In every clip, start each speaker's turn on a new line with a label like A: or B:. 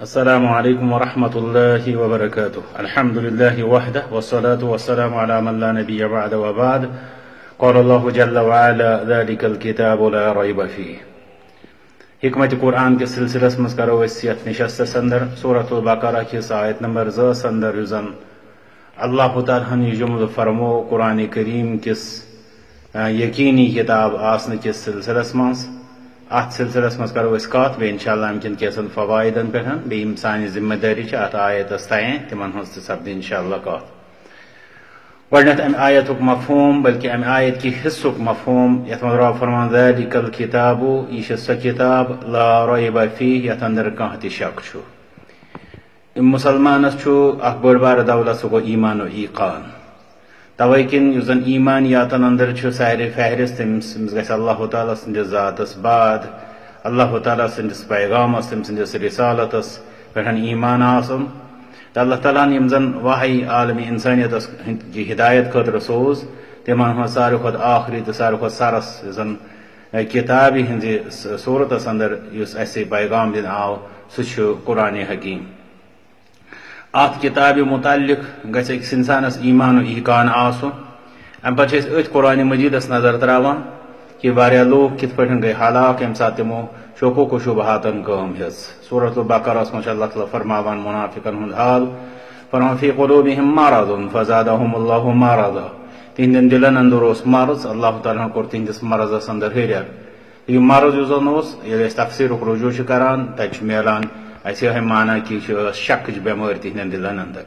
A: अस्सलामु अलैकुम वरहमतुल्लाहि वबरकातुह। अल्हम्दुलिल्लाहि वहदह वस्सलातु वस्सलामु अला मन ला नबिय्य बअद व बाद। क़ाल अल्लाहु जल्ल व अला ज़ालिकल किताबु ला रैब फ़ीह। हिकमत कुरान के सिलसिलस मज करो यथ नशस्तस अंदर सूरतुल बकरा किस आयत नंबर 2 अंदर युजन अल्लाह ताला यह जुमल फरमो कुरान करीम किस यकीनी किताब आसन किस सिलसिलस मज अत सिलसिलस मज करो कत बे इंशाअल्लाह अमकिन कैसन फवायदन पे बेम सानी जिम्मेदारी अत आयतस तयन तिमन हज सपद इंशाअल्लाह कत गडनत अम आयतुक मफहूम बल्कि अम आयत की हिस्सुक मफहूम यथ मज रब फरमान ज़ालिकल किताबु यह सह किताब ला रैब फीह यथ अंदर कह त शक मुसलमानस अख बड़ बार दौलत सह गो ईमान व ईकान तवे किन युजन ईमानियातन अंदर सारे फहरिस्त तमिस गस अल्लाह ताला सन्दस ज़ातस बाद अल्लाह ताला सन्दस पैगामस तम सन्दस रिसालतस पे ईमान आसन तो अल्लाह ताला यम जन वही आलमी इंसानियतस की हिदायत खतर सोज तिमन सारे खुद आखिरी तो सारे खुद सरस जन किताब हंज सूरतस अंदर अस पैगाम दिन आव सह कुरान हकीम अत किताब मुतालिक गस इंसानस ईमान व ईकान आसुन अम पे कुरान मजीदस नजर त्रावान कि वारिया लोग कित पे गई हलाक यम सात तिमो शोको शुबहातन कम हेज सूरतुल बकरा मज अल्लाह ताला फरमावान मुनाफिकन हुंद हाल फरमान फी कुलूबिहिम मरदुन फज़ादहुमुल्लाहु मरदा तिहंदन दिलन अंदर ओस मरज अल्लाह ताला कोर तिहंदिस मरजस अंदर हेरियर यह मरज युजन ओस ये तफसीरुक रुजू करान तत मिलान ऐसे है माना कि शक बेमार तिहंदन दिलन अंदर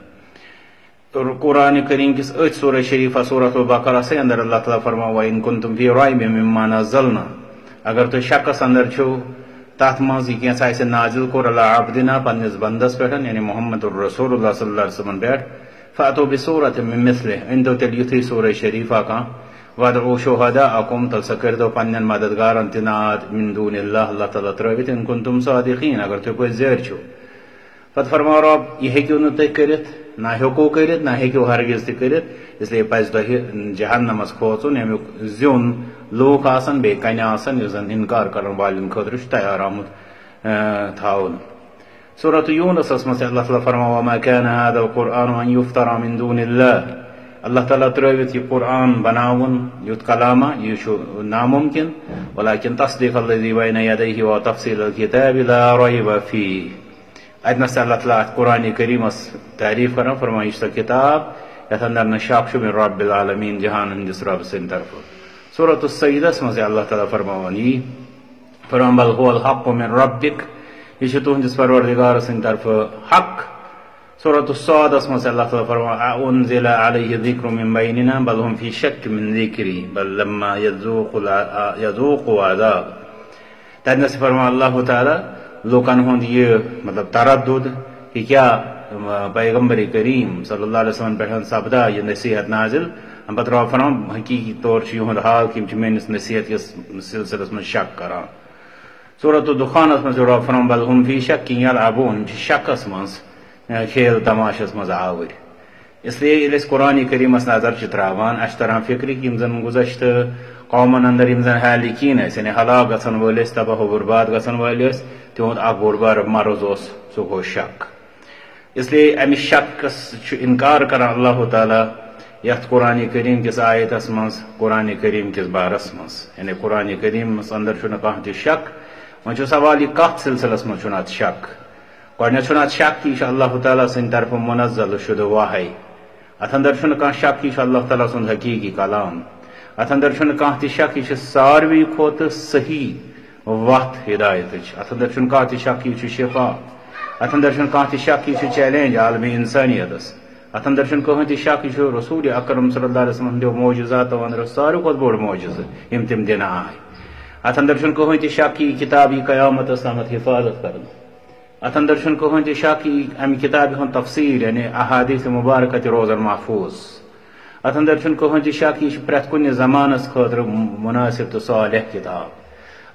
A: कुरान करीम किस सूरह शरीफा सूरतुल बकरा से अंदर अल्लाह ताला फरमा व इन कुंतुम फी रैबिम मिम्मा नज़्ज़लना अगर तो शक्स अंदर छो तथ मज यह नाजिल कोर अला अब्दिना पन्निस बंदस पे यानी मोहम्मदुर रसूलुल्लाह सल्लल्लाहु अलैहि वसल्लम पे फातु बिसूरत मिन मिस्लिह इन तो तेल युथी सूरह शरीफा का वदउ शुहदाअकुम तल सकर दो पन्नन मददगारन तिनाद मिन दूनिल्लाह अल्लाह ताला त्रवित इन कुंतुम सादिकीन अगर तो कोई ज़ेर छो पत फरमा रब यह हेक्यो न तुम करित ना हेको करित ना हेक्यो हरगिज त करित इसलिए पज तुह जहन्नमस खोचुन यमुक ज़्युन लूक आसन बे कन आसन युजन इनकार करन वालिन खतर तैयार आमुत थाउन सूरत यूनुस मज अल्लाह ताला फरमा वमा कान हादल कुरआन अन युफ्तरा मिन दूनिल्लाह अल्लाह ताला त्रवित यह कुरआन बनावन युत कलामा यह नामुमकिन वलाकिन तस्दीक़ अल्लज़ी बैन यदैहि व तफसीलल किताब ला रैब फीह अदनस अल्लाह ताला कुरान करीमस तारीफ कर फरमाइश किताब यथ अंदर न शक मिन रब्बिल आलमीन जहान हंदिस रब सिन तरफ सूरतुस सजदस मज अल्लाह ताला फरमावन यह फरमान बल हुवल हक़्क़ु मिन रब्बिक यह तुहंदिस परवरदिगार सिन तरफ हक सूरतुस सादस मज अल्लाह ताला फरमान उन्ज़िला अलैहि ज़िक्रु मिन बैनिना बल हुम फी शक्क मिन ज़िक्री बल लम्मा यज़ूक़ु अज़ाब तदनस फरमान अल्लाह ताला लोकन हुंद ये मतलब तरद्दुद कि क्या पैगम्बर करीम सल्लल्लाहु अलैहि वसल्लम पे सपदा यह नसीहत नाजिल हम पत रब फरमान हकीकी तौर युहद हाल कि मेनिस नसीहत किस सिलसिलस में शक करान सूरतुल दुखानस मज रब फरमान बल हुम फी शक्किन यलअबून शकस मज खेल तमाशस मज आवर इसलिए ये कुरान करीमस नजर त्रावान अस तरह फिक्र कि जन गुज़श्त कौमन अंदर जन हालिकीन यानी हलाक गसन वल तबाह बर्बाद गसन वल तिहुंद अख बोड़ बार मरज सह गो शक इसलिए अमि शकस इनकार कर अल्लाह ताला यथ कुरान करीम किस आयतस मज कुरान करीम किस बारस मज यानी कुरान करीम अंदर कह त शक वो सवाल यह कत सिलसिलस मज शक गडनत शक कि अल्लाह ताला सद तरफ मुनज़्ज़ल शुद वाही अथ अंदर कह शक कि अल्लाह ताला सुंद हकीकी कलाम अथ अंदर कह त शक यह सारवी खोत सही वत हिदायत अथ अंदर कह त शक यह शिफा अथ अंदर कह त शक यह चैलेंज आलमी इंसानियतस अथ अंदर कह त शक यह रसूल अकरम सल्लल्लाहु अलैहि वसल्लम मौजूजात अंदर सारे खुद बोड़ मौजूज यम तिम दिन आय अथ अंदर कह त शक यह किताब यह कयामत तमत हिफाजत कर अथ अंदर कह त शक अमि किताब हूँ तफसीर यानी अहादीस मुबारक रोजन महफूज अथ अंदर कह त शक यह प्रत कुन जमानस खतर मुनासिब तो सालिह किताब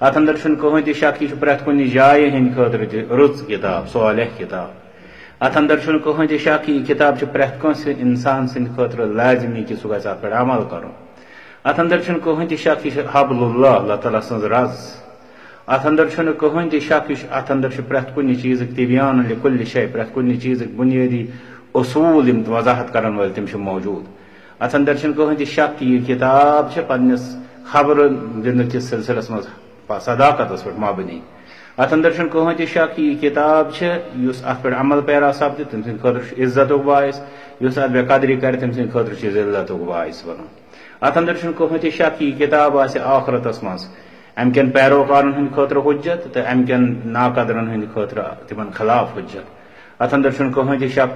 A: अथ अंदर कह त शक यह प्रत कुन जाय हंद खतर रुच किताब सालिह किताब अथ अंदर कह त शक यह किताब प्रत कंस इंसान सद खतर लाजमी कि सह गज पे अमल कर अथ अंदर कह त शक यह हबलुल्लाह अल्लाह ताला सज रज अत अंदर कहें तह शक अत अंदर प्रत कुन चीज तिबियान लिकुल्ल शै प्रत कुन चीज बुनियादी उसूल वजाहत करन वाल तम मौजूद। अत अंदर कहें तह शक कि यह किताब पन्नस खबर दिन किस सिलसिलस मज सदाकत पे मबनी। अत अंदर कहें तह शक कि यह किताब अत पे अमल पैरा सपद तम सद खतर इज्जत बायस अत बेकदरी कर तम सद खतर जिल्लत बायस बन। अत अंदर कहें तह शक कि यह किताब आखरतस मज अमकन पैरोकारन हंद खतर हुज्जत तो अमकन नाकदरन हंद खतर तिमन खिलाफ हुज्जत। अत अंदर कहें तह शक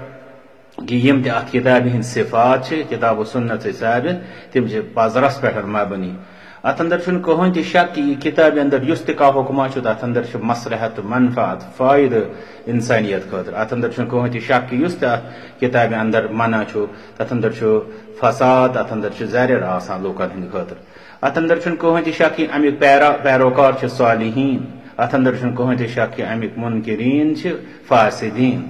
A: कि यम अत किताब हंद सिफात किताब सुन्नत साबित तम पजरस पे मबनी। अत अंदर कहें तह शक कि यह किताब अंदर युस तह हुक्मा अत अंदर मसलहत मनफात फायद इंसानियत खतर। अत अंदर कहें तह शक कि युस तह किताब अंदर मना तथ अंदर फसाद अत अंदर जरिर आसान लोकन हंद खतर। अत अंदर कहें तह शक कि अमिक पैरोकार सालिहीन। अत अंदर कहें तह शक कि अमिक मुनकिरीन फासिदीन।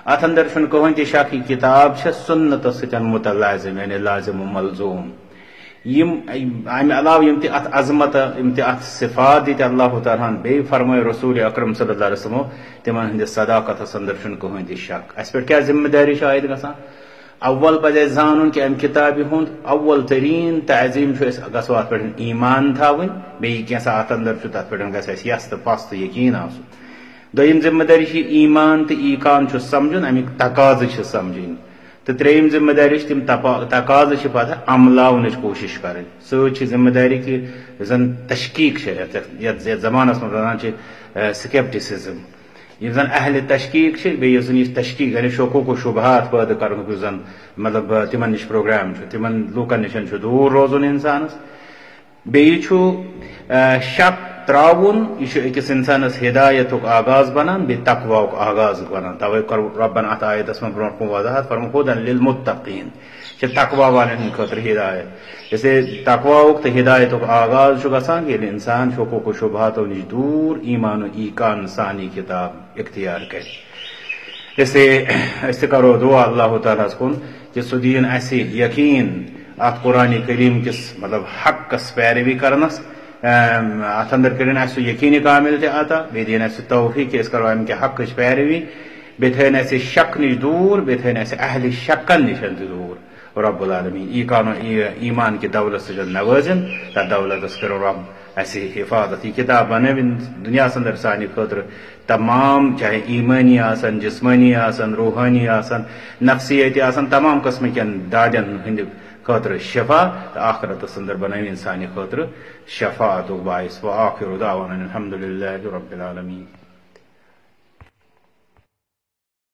A: अत अंदर कहें तह शक कि किताब सुन्नत सतन मुतलाजिम यानी लाजिम मलजूम। अमे अलाव यम अत अजमत यम अत सिफात दी अल्लाह ताला बे फरमाय रसूल अकरम सल्लल्लाहु अलैहि वसल्लम तिमन हंद सदाकत अंदर कहें तह शक। अस पे क्या जिम्मेदारी आयद गसान अव्वल पजे जानन कि अम किताब हुंद अव्वल तरीन तजीम गो अत पे ईमान थावन बे कैसा अत अंदर तथ पे गस तो पस तो यकीन आसुन। दोयम जिम्मेदारी ईमान तो ईकान समझुन अमिक तकाज समझन तो त्रेयम जिम्मेदारी तम तकाज पता अमलावन कोशिश कर सत जिम्मेदारी कि जन तशकीक जमानस मज स्केप्टिसिज्म यम जन अहल तशकीक बे तशकीक यानी शकोक शुबहात पैदा कर जन मतलब तिमन नश प्रोग्राम तिमन लूकन निश दूर रोजुन इंसानस बे शक त्राउन यह अकिस इंसानस हिदायत आगाज बनान बे तकवा आगाज बनान। तवे कर रब्बन अत आयतस में ब्रोह वजाहत फरम हुदन लिल मुत्तकीन तकवा वालन खतर हिदायत जैसे तकवा तो हिदायत आगाज गसान ये इंसान शकोक शुबहात नश दूर ईमान ईकान सानी किताब इख्तियार कर। जैसे करो दुआ अल्लाह ताला कुन कि सह दीन अस यकीन अत कुरान करीम किस मतलब हकस पैरवी करनस अत अंदर कर यकीन कामिल अता बे दिन तौफीक करो अम के हक पैरवी बे थन शक नश दूर बे थन अहल शकन नश दूर। रब्बुल आलमीन ईमान की दौलत से नवाजन तथ दौलत करो रब अस हिफाजत। यह किताब बनविन दुनिया अंदर सानि खतर तमाम चाहे ईमानी आसन जिस्मानी आसन रूहानी आसन नफ्सियती आसन तमाम कस्म कन दादन हंद खतर शफा तो आखरत अंदर बनविन सानि खतर शफात बाइस व आखिर दावाना अल्हम्दुलिल्लाहि रब्बिल आलमीन।